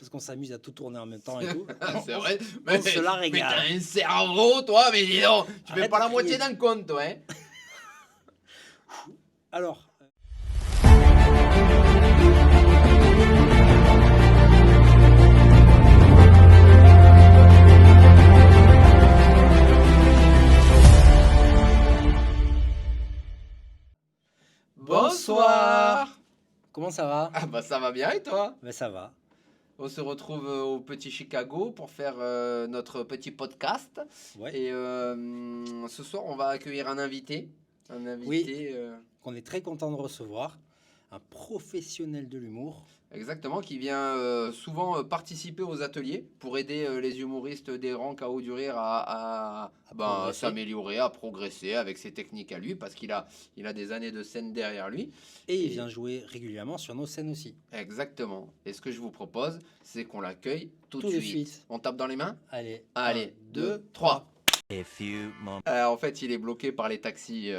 parce qu'on s'amuse à tout tourner en même temps et tout. C'est vrai. On se la Mais régale. t'as un cerveau, toi, mais dis donc, tu fais Arrête pas de la moitié crier. d'un compte, toi, hein. Alors, Bonsoir. comment ça va? Ah bah ça va bien et toi? Ben ça va. On se retrouve au Petit Chicago pour faire notre petit podcast. Ouais. Et ce soir, on va accueillir un invité. Un invité, Qu'on est très content de recevoir. Un professionnel de l'humour. exactement, qui vient souvent participer aux ateliers pour aider les humoristes des rangs KO du rire à progresser. s'améliorer, à progresser avec ses techniques à lui, parce qu'il a des années de scène derrière lui. Et il vient jouer régulièrement sur nos scènes aussi. Exactement. Et ce que je vous propose, c'est qu'on l'accueille tout Tout de de suite. suite. On tape dans les mains? Allez, Allez, 1, 2, 3. A few moments. En fait, il est bloqué par les taxis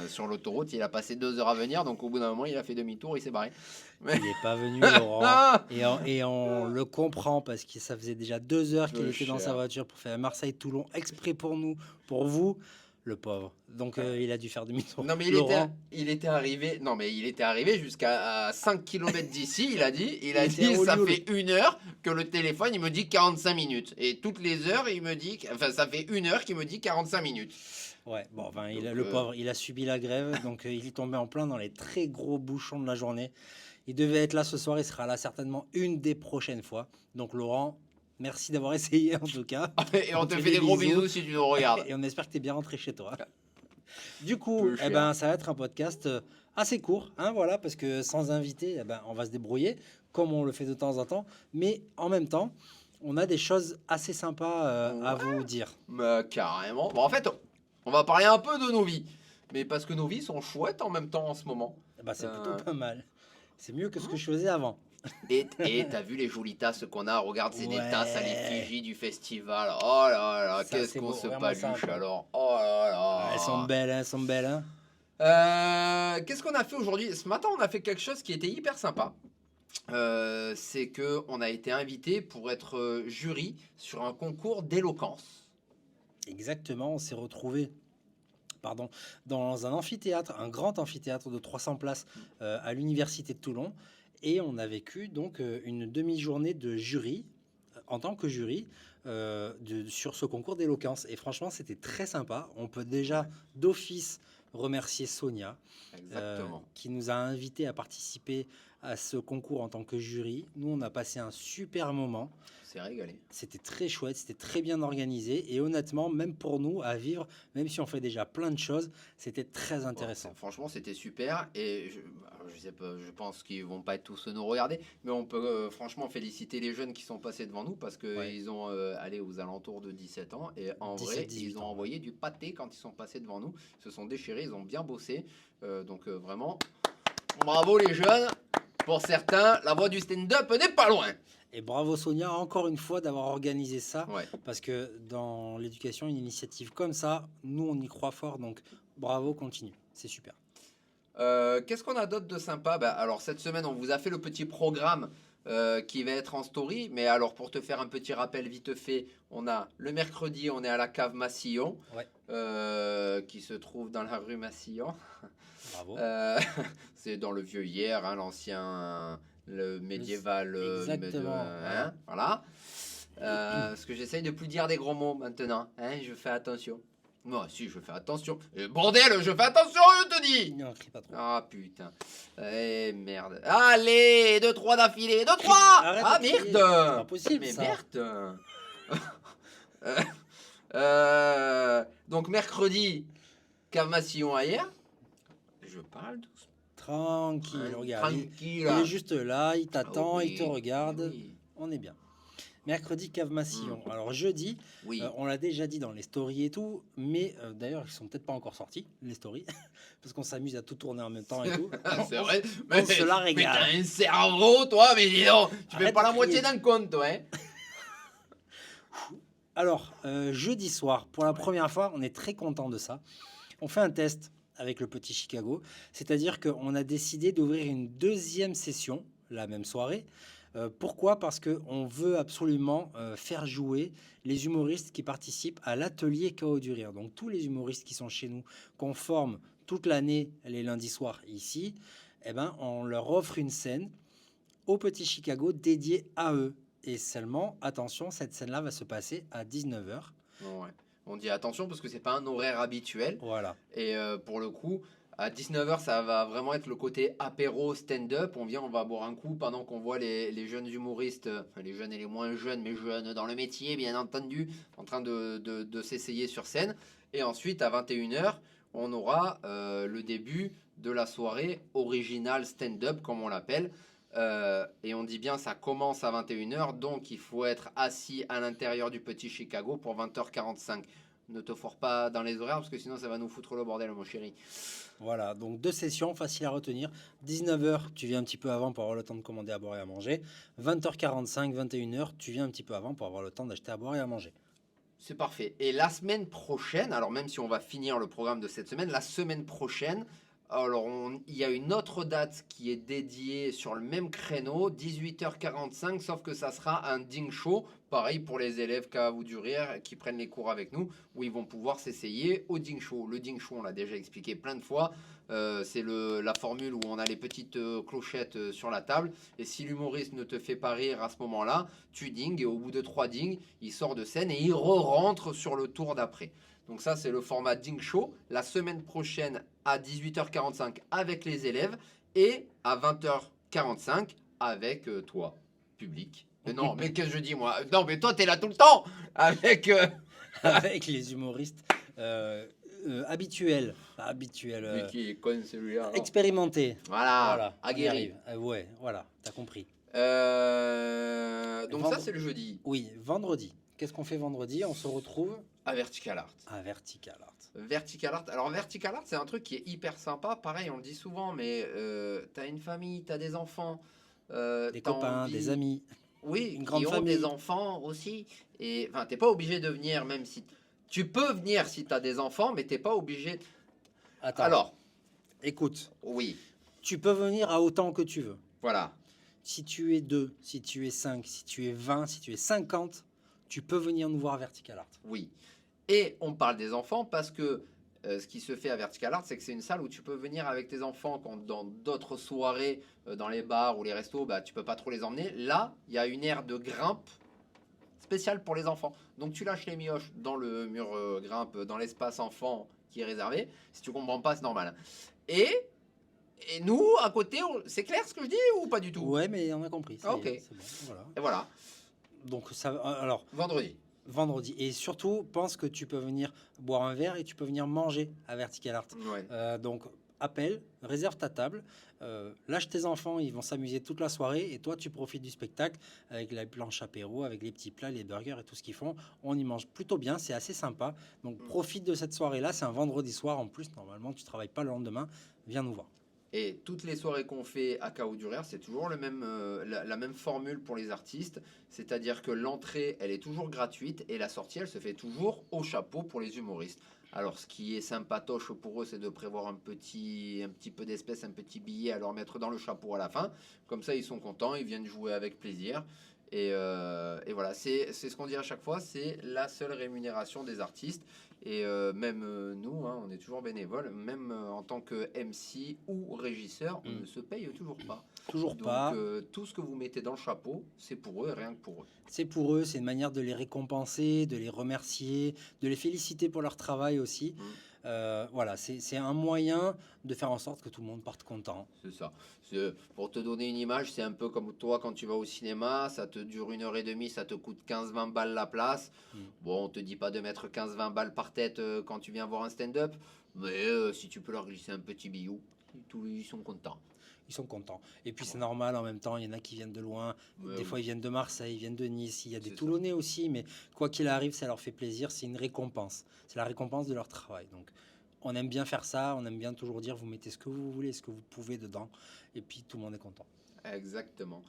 sur l'autoroute. Il a passé 2 heures à venir, donc au bout d'un moment, il a fait demi-tour, il s'est barré. Il n'est pas venu, Laurent. Ah Et on le comprend parce que ça faisait déjà 2 heures qu'il Le était dans sa cher. voiture pour faire Marseille-Toulon exprès pour nous, pour vous, le pauvre. Donc il a dû faire demi-tour. Non, mais Laurent, il était arrivé. Non, mais il était arrivé jusqu'à 5 km d'ici. Il a dit, était au ça lieu- fait 1 heure que le téléphone, il me dit 45 minutes. Et toutes les heures, il me dit, enfin, ça fait 1 heure qu'il me dit 45 minutes. ouais, bon, enfin, Donc, le pauvre, il a subi la grève, donc il est tombé en plein dans les très gros bouchons de la journée. Il devait être là ce soir, il sera là certainement une des prochaines fois. Donc Laurent, merci d'avoir essayé en tout cas. Et on te fait des gros bisous si tu nous regardes. Et on espère que tu es bien rentré chez toi. Du coup, Peu cher. ça va être un podcast assez court, hein, voilà, parce que sans invité, on va se débrouiller, comme on le fait de temps en temps. Mais en même temps, on a des choses assez sympas à vous dire. Bah, carrément. Bon, en fait, on va parler un peu de nos vies. Mais parce que nos vies sont chouettes en même temps en ce moment. C'est plutôt pas mal. C'est mieux que ce que je faisais avant. Et t'as vu les jolies tasses qu'on a? Regarde, c'est des Ouais. tasses à l'effigie du festival. Oh là là, Ça, qu'est-ce c'est qu'on beau, se vraiment paluche sympa. alors. Oh là là. Elles sont belles, hein, elles sont belles. Hein. Qu'est-ce qu'on a fait aujourd'hui? Ce matin, on a fait quelque chose qui était hyper sympa. C'est que on a été invité pour être jury sur un concours d'éloquence. Exactement, on s'est retrouvés dans un amphithéâtre, un grand amphithéâtre de 300 places à l'université de Toulon. Et on a vécu donc une demi-journée de jury, en tant que jury, sur ce concours d'éloquence. Et franchement, c'était très sympa. On peut déjà d'office remercier Sonia, Exactement. qui nous a invités à participer à ce concours en tant que jury. Nous, on a passé un super moment. C'est régalé. C'était très chouette, c'était très bien organisé. Et honnêtement, même pour nous, à vivre, même si on fait déjà plein de choses, c'était très intéressant. Ouais, franchement, c'était super. Et je sais pas, je pense qu'ils vont pas tous nous regarder, mais on peut franchement féliciter les jeunes qui sont passés devant nous parce que Ouais. ils ont allé aux alentours de 17 ans et en 17, vrai, 18 ils ont ans. envoyé du pâté quand ils sont passés devant nous. Ils se sont déchirés, ils ont bien bossé. Donc vraiment, bravo les jeunes. Pour certains, la voie du stand-up n'est pas loin. Et bravo Sonia, encore une fois, d'avoir organisé ça. Ouais. Parce que dans l'éducation, une initiative comme ça, nous, on y croit fort. Donc bravo, continue. C'est super. Qu'est-ce qu'on a d'autre de sympa? Alors cette semaine, on vous a fait le petit programme qui va être en story. Mais alors pour te faire un petit rappel vite fait, on a le mercredi, on est à la cave Massillon, Ouais. qui se trouve dans la rue Massillon. Bravo. C'est dans le vieux hier, hein, l'ancien, le médiéval. Exactement, hein, voilà. Parce que j'essaye de plus dire des gros mots maintenant. Hein, je fais attention. Moi, si, je fais attention. Et bordel, je fais attention, je te dis. Non, crie pas trop. Ah putain. Eh merde. Allez, 2, 3 d'affilée. 2, 3. Arrête Ah de crier, merde. c'est pas possible, Mais ça. merde. Donc mercredi, Cavmation ailleurs. Je parle doucement. Tranquille, regarde. Tranquille. Il est juste là, il t'attend, Ah oui, il te regarde. oui. On est bien. Mercredi, cave Massillon. Alors jeudi, Oui. on l'a déjà dit dans les stories et tout, mais d'ailleurs, ils sont peut-être pas encore sortis, les stories, parce qu'on s'amuse à tout tourner en même temps et tout. C'est vrai. on se la Mais régale. t'as un cerveau, toi, mais dis donc. Tu fais Arrête pas de la moitié crier. d'un compte, toi, hein. Alors, jeudi soir, pour la première fois, on est très content de ça. On fait un test avec le Petit Chicago, c'est-à-dire qu'on a décidé d'ouvrir une deuxième session la même soirée Pourquoi? Parce qu'on veut absolument faire jouer les humoristes qui participent à l'atelier Chaos du Rire. Donc tous les humoristes qui sont chez nous, qu'on forme toute l'année les lundis soirs ici, eh ben, on leur offre une scène au Petit Chicago dédiée à eux. Et seulement, attention, cette scène-là va se passer à 19h. Ouais. On dit attention parce que c'est pas un horaire habituel. Voilà. Et pour le coup, à 19h, ça va vraiment être le côté apéro stand-up. On vient, on va boire un coup pendant qu'on voit les jeunes humoristes, enfin, les jeunes et les moins jeunes, mais jeunes dans le métier, bien entendu, en train de s'essayer sur scène. Et ensuite, à 21h, on aura le début de la soirée originale stand-up, comme on l'appelle. Et on dit bien ça commence à 21h, donc il faut être assis à l'intérieur du Petit Chicago pour 20h45. Ne te foire pas dans les horaires parce que sinon ça va nous foutre le bordel, mon chéri. Voilà, donc 2 sessions faciles à retenir. 19h, tu viens un petit peu avant pour avoir le temps de commander à boire et à manger. 20h45, 21h, tu viens un petit peu avant pour avoir le temps d'acheter à boire et à manger. C'est parfait. Et la semaine prochaine, alors même si on va finir le programme de cette semaine, la semaine prochaine, alors il y a une autre date qui est dédiée sur le même créneau, 18h45, sauf que ça sera un ding show, pareil pour les élèves Cave ou du Rire qui prennent les cours avec nous, où ils vont pouvoir s'essayer au ding show. Le ding show, on l'a déjà expliqué plein de fois, c'est la formule où on a les petites clochettes sur la table, et si l'humoriste ne te fait pas rire à ce moment-là, tu ding, et au bout de 3 dings, il sort de scène et il re-rentre sur le tour d'après. Donc ça, c'est le format Ding Show. La semaine prochaine à 18h45 avec les élèves et à 20h45 avec toi, public. Mais non, mais qu'est-ce que je dis moi? Non, mais toi, t'es là tout le temps avec... Avec les humoristes habituels. Enfin, habituels. Mais qui est con celui-là? Expérimentés. Voilà, Voilà, on y aguerri. arrive. Ouais, voilà, t'as compris. Donc ça, c'est le jeudi. Oui, vendredi. Qu'est-ce qu'on fait vendredi? On se retrouve À Vertical Art. à Vertical Art. Vertical Art. Alors Vertical Art, c'est un truc qui est hyper sympa. Pareil, on le dit souvent, mais t'as une famille, t'as des enfants, Des t'as copains, envie- des amis. Oui, Une qui grande ont famille. des enfants aussi. Et enfin, t'es pas obligé de venir, même si tu peux venir si t'as des enfants, mais t'es pas obligé. Attends, Alors, écoute, oui, tu peux venir à autant que tu veux. voilà. Si tu es 2, si tu es 5, si tu es 20, si tu es 50, tu peux venir nous voir à Vertical Art. Oui. Et on parle des enfants parce que ce qui se fait à Vertical Art, c'est que c'est une salle où tu peux venir avec tes enfants quand dans d'autres soirées, dans les bars ou les restos, bah, tu peux pas trop les emmener. Là, il y a une aire de grimpe spéciale pour les enfants. Donc tu lâches les mioches dans le mur grimpe, dans l'espace enfant qui est réservé. Si tu comprends pas, c'est normal. Et, et nous, à côté, c'est clair ce que je dis ou pas du tout? Ouais, mais on a compris. Ça y est, Ok. c'est bon, voilà. Et voilà, Donc, alors, vendredi. vendredi. Et surtout, pense que tu peux venir boire un verre et tu peux venir manger à Vertical Art. Ouais. Donc, appelle, réserve ta table, lâche tes enfants, ils vont s'amuser toute la soirée et toi, tu profites du spectacle avec la planche apéro, avec les petits plats, les burgers et tout ce qu'ils font. On y mange plutôt bien, c'est assez sympa. Donc, profite de cette soirée-là. C'est un vendredi soir en plus. Normalement, tu travailles pas le lendemain. Viens nous voir. Et toutes les soirées qu'on fait à Chaos du Rire, c'est toujours la même formule pour les artistes. C'est-à-dire que l'entrée, elle est toujours gratuite et la sortie, elle se fait toujours au chapeau pour les humoristes. Alors, ce qui est sympatoche pour eux, c'est de prévoir un petit peu d'espèces, un petit billet à leur mettre dans le chapeau à la fin. Comme ça, ils sont contents, ils viennent jouer avec plaisir. Et voilà, c'est ce qu'on dit à chaque fois, c'est la seule rémunération des artistes. Et même nous, hein, on est toujours bénévoles, même en tant que MC ou régisseur, on ne se paye toujours pas. Toujours Donc pas. tout ce que vous mettez dans le chapeau, c'est pour eux et rien que pour eux. C'est pour eux, c'est une manière de les récompenser, de les remercier, de les féliciter pour leur travail aussi. Voilà, c'est un moyen de faire en sorte que tout le monde parte content. C'est ça. Pour te donner une image, c'est un peu comme toi quand tu vas au cinéma, ça te dure 1h30, ça te coûte 15-20 balles la place. Bon, on te dit pas de mettre 15-20 balles par tête quand tu viens voir un stand-up, mais si tu peux leur glisser un petit billou, ils sont contents. Ils sont contents. Et puis c'est normal en même temps, il y en a qui viennent de loin, des fois ils viennent de Marseille, ils viennent de Nice, il y a des C'est Toulonnais aussi, mais quoi qu'il arrive, ça leur fait plaisir, c'est une récompense. C'est la récompense de leur travail. Donc on aime bien faire ça, on aime bien toujours dire vous mettez ce que vous voulez, ce que vous pouvez dedans, et puis tout le monde est content. Exactement.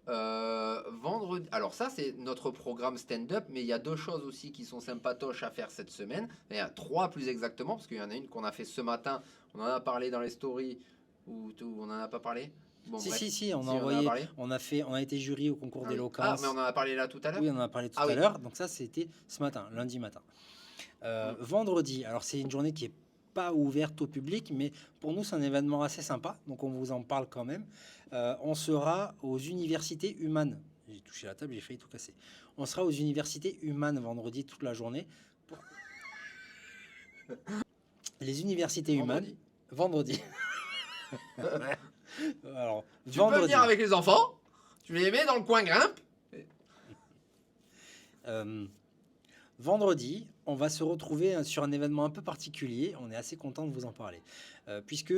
Vendredi, alors ça c'est notre programme stand-up, mais il y a deux choses aussi qui sont sympatoches à faire cette semaine. Il y a trois plus exactement, parce qu'il y en a une qu'on a fait ce matin, on en a parlé dans les stories, ou on en a pas parlé? Bon, Si, bref. si, si, on a Si, on en a envoyé, parlé. on a été jury au concours Ah oui. Ah, d'éloquence. mais on en a parlé là tout à l'heure. Oui, on en a parlé tout Ah à oui. l'heure. Donc ça, c'était ce matin, lundi matin. Vendredi, alors c'est une journée qui est pas ouverte au public, mais pour nous, c'est un événement assez sympa. Donc on vous en parle quand même. On sera aux universités humaines. J'ai touché la table, j'ai failli tout casser. On sera aux universités humaines vendredi toute la journée. Pour- Les universités humaines, Vendredi. vendredi. Alors, Tu peux venir avec les enfants. Tu les mets dans le coin grimpe. Vendredi, on va se retrouver sur un événement un peu particulier. On est assez content de vous en parler. Puisque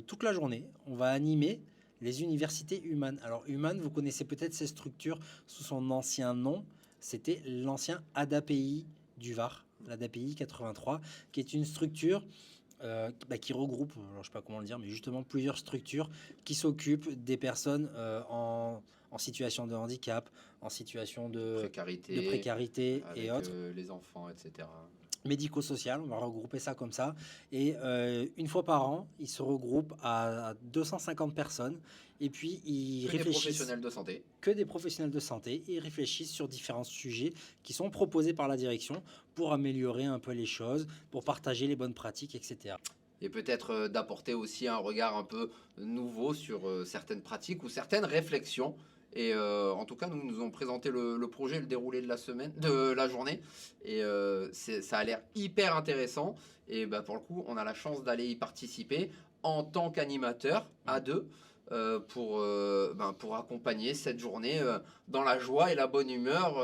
toute la journée, on va animer les universités humaines. Alors, humaines, vous connaissez peut-être ces structures sous son ancien nom. C'était l'ancien ADAPI du Var, l'ADAPI 83, qui est une structure qui regroupe, alors, je ne sais pas comment le dire, mais justement plusieurs structures qui s'occupent des personnes en situation de handicap, en situation de précarité avec et autres. les enfants, etc. Médico-social, on va regrouper ça comme ça. Et une fois par an, ils se regroupent à 250 personnes. Et puis, ils Que des réfléchissent. professionnels de santé. Que des professionnels de santé. Et ils réfléchissent sur différents sujets qui sont proposés par la direction pour améliorer un peu les choses, pour partager les bonnes pratiques, etc. Et peut-être d'apporter aussi un regard un peu nouveau sur certaines pratiques ou certaines réflexions. Et en tout cas, nous avons présenté le projet, le déroulé de la journée. Et ça a l'air hyper intéressant. Et bah, pour le coup, on a la chance d'aller y participer en tant qu'animateur à deux pour accompagner cette journée dans la joie et la bonne humeur,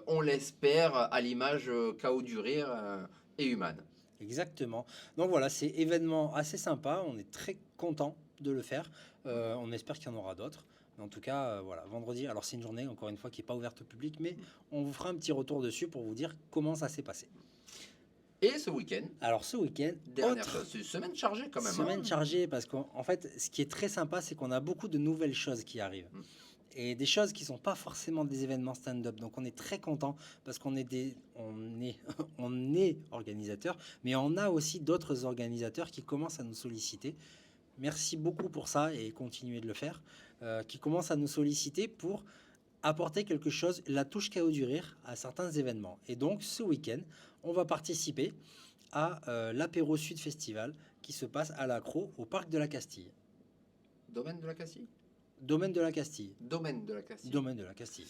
on l'espère, à l'image Chaos du Rire et Human. Exactement. Donc voilà, c'est événement assez sympa. On est très content de le faire. On espère qu'il y en aura d'autres. Mais en tout cas, voilà, vendredi. Alors c'est une journée, encore une fois, qui n'est pas ouverte au public, mais on vous fera un petit retour dessus pour vous dire comment ça s'est passé. Et ce week-end, Alors ce week-end, dernière chose, c'est une semaine chargée quand même. Semaine chargée parce qu'en fait, ce qui est très sympa, c'est qu'on a beaucoup de nouvelles choses qui arrivent. Et des choses qui sont pas forcément des événements stand-up. Donc on est très content parce qu'on est on est organisateur, mais on a aussi d'autres organisateurs qui commencent à nous solliciter. Merci beaucoup pour ça et continuez de le faire. Qui commencent à nous solliciter pour apporter quelque chose, la touche Chaos du Rire à certains événements. Et donc ce week-end, on va participer à l'Apéro Sud Festival qui se passe à l'Accro au Parc de la Castille. Domaine de la Castille. Domaine de la Castille. Domaine de la Castille. Domaine de la Castille.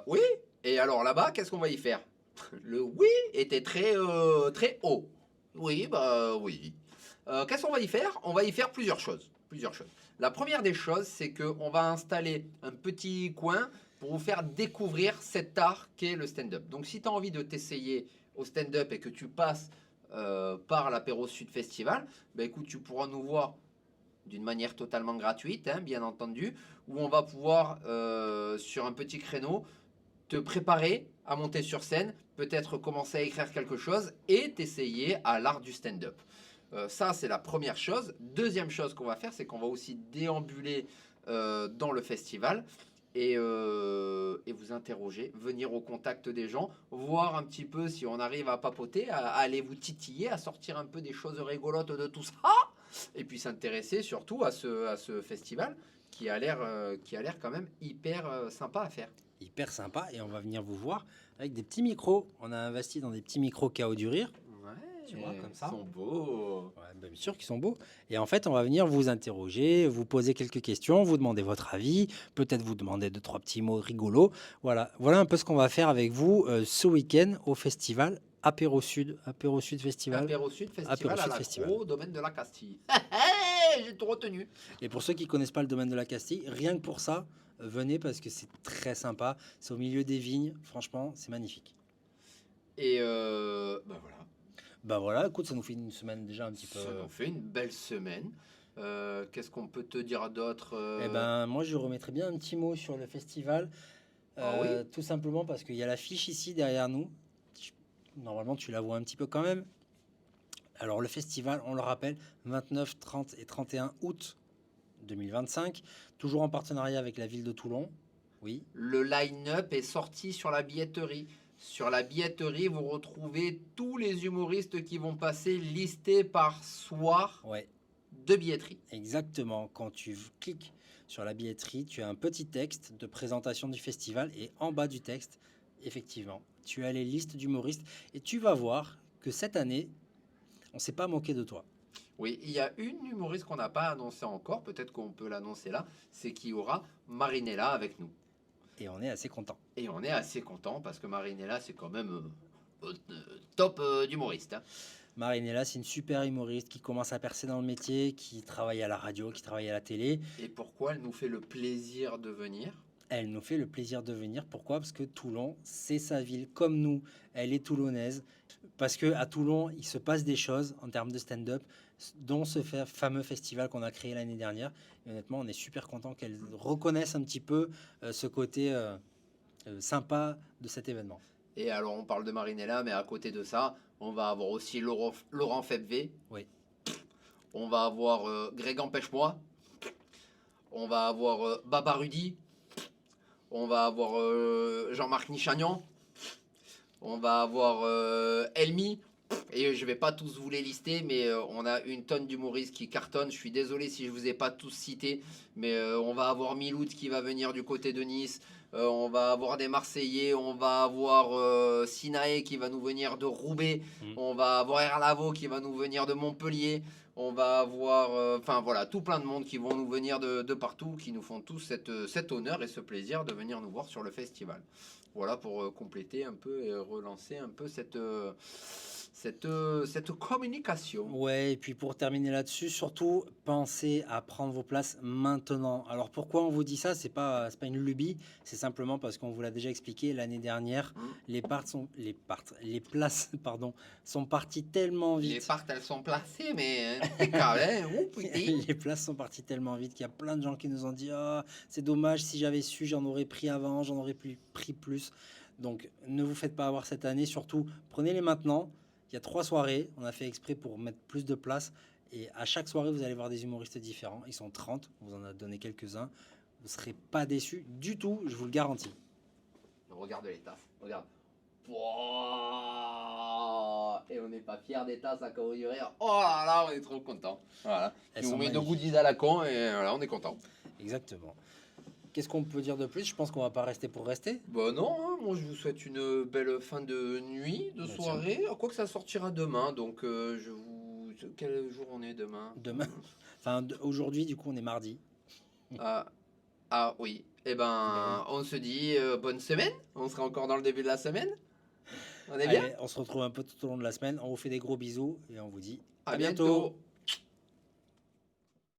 Oui. Et alors là-bas, qu'est-ce qu'on va y faire? Le oui était très haut. Oui, bah oui. Qu'est-ce qu'on va y faire? On va y faire plusieurs choses. La première des choses, c'est qu'on va installer un petit coin pour vous faire découvrir cet art qu'est le stand-up. Donc si tu as envie de t'essayer au stand-up et que tu passes par l'Apéro Sud Festival, bah écoute, tu pourras nous voir d'une manière totalement gratuite, hein, bien entendu, où on va pouvoir, sur un petit créneau, te préparer à monter sur scène, peut-être commencer à écrire quelque chose et t'essayer à l'art du stand-up. Ça, c'est la première chose. Deuxième chose qu'on va faire, c'est qu'on va aussi déambuler dans le festival et vous interroger, venir au contact des gens, voir un petit peu si on arrive à papoter, à aller vous titiller, à sortir un peu des choses rigolotes de tout ça, et puis s'intéresser surtout à ce festival qui a l'air quand même hyper sympa à faire. Hyper sympa et on va venir vous voir avec des petits micros. On a investi dans des petits micros Chaos du Rire. Tu vois, comme ça. Ils sont beaux. Ouais, bien sûr qu'ils sont beaux. Et en fait, on va venir vous interroger, vous poser quelques questions, vous demander votre avis, peut-être vous demander 2-3 petits mots rigolos. Voilà un peu ce qu'on va faire avec vous ce week-end au festival Apéro Sud Festival. Apéro Sud Festival à l'Accro, domaine de la Castille. J'ai tout retenu. Et pour ceux qui connaissent pas le domaine de la Castille, rien que pour ça, venez parce que c'est très sympa. C'est au milieu des vignes. Franchement, c'est magnifique. Et bah voilà. Bah voilà, écoute, ça nous fait une semaine déjà un petit peu. Ça nous fait une belle semaine. Qu'est-ce qu'on peut te dire d'autre Eh ben, moi, je remettrais bien un petit mot sur le festival. Oui. Tout simplement parce qu'il y a l'affiche ici derrière nous. Normalement, tu la vois un petit peu quand même. Alors, le festival, on le rappelle, 29, 30 et 31 août 2025. Toujours en partenariat avec la ville de Toulon. Oui. Le line-up est sorti sur la billetterie. Sur la billetterie, vous retrouvez tous les humoristes qui vont passer listés par soir de billetterie. Exactement. Quand tu cliques sur la billetterie, tu as un petit texte de présentation du festival et en bas du texte, effectivement, tu as les listes d'humoristes et tu vas voir que cette année, on s'est pas moqué de toi. Oui, il y a une humoriste qu'on n'a pas annoncée encore, peut-être qu'on peut l'annoncer là, c'est qu'il y aura Marinella avec nous. Et on est assez content. Et on est assez content parce que Marinella, c'est quand même top d'humoriste. Hein. Marinella, c'est une super humoriste qui commence à percer dans le métier, qui travaille à la radio, qui travaille à la télé. Et pourquoi elle nous fait le plaisir de venir? Elle nous fait le plaisir de venir. Pourquoi? Parce que Toulon, c'est sa ville. Comme nous, elle est toulonnaise. Parce que à Toulon, il se passe des choses en termes de stand-up, dont ce fameux festival qu'on a créé l'année dernière. Et honnêtement, on est super content qu'elle reconnaisse un petit peu ce côté sympa de cet événement. Et alors, on parle de Marinella, mais à côté de ça, on va avoir aussi Laurent Febvre. Oui. On va avoir Greg Empêche-moi. On va avoir Baba Rudy. On va avoir Jean-Marc Nichagnan. On va avoir Elmi. Et je vais pas tous vous les lister, mais on a une tonne d'humoristes qui cartonnent. Je suis désolé si je vous ai pas tous cités, mais on va avoir Miloud qui va venir du côté de Nice. On va avoir des Marseillais. On va avoir Sinaé qui va nous venir de Roubaix. On va avoir Erlavo qui va nous venir de Montpellier. On va avoir, enfin voilà, tout plein de monde qui vont nous venir de partout, qui nous font tous cet honneur et ce plaisir de venir nous voir sur le festival. Voilà pour compléter un peu et relancer un peu cette communication. Ouais, et puis pour terminer là-dessus, surtout pensez à prendre vos places maintenant. Alors pourquoi on vous dit ça? C'est pas une lubie, c'est simplement parce qu'on vous l'a déjà expliqué l'année dernière. Les places pardon sont parties tellement vite. Les parts elles sont placées, mais c'est carré. Les places sont parties tellement vite qu'il y a plein de gens qui nous ont dit ah c'est dommage, si j'avais su j'en aurais pris avant, j'en aurais pris plus. Donc ne vous faites pas avoir cette année, surtout prenez-les maintenant. Il y a 3 soirées, on a fait exprès pour mettre plus de place. Et à chaque soirée, vous allez voir des humoristes différents. Ils sont 30, on vous en a donné quelques-uns. Vous ne serez pas déçus du tout, je vous le garantis. Regarde les tasses, regarde. Wow. Et on n'est pas fiers des tasses à Corée. Oh là là, on est trop content. Voilà. On met nos goodies à la con et voilà, on est content. Exactement. Qu'est-ce qu'on peut dire de plus? Je pense qu'on va pas rester pour rester. Bah non, hein, moi je vous souhaite une belle fin de nuit, de soirée. Quoi que ça sortira demain, donc je vous... Quel jour on est demain? Demain. Enfin, aujourd'hui, du coup, on est mardi. Ah oui. Eh ben, on se dit bonne semaine. On sera encore dans le début de la semaine. On est bien? Allez, on se retrouve un peu tout au long de la semaine. On vous fait des gros bisous et on vous dit à bientôt.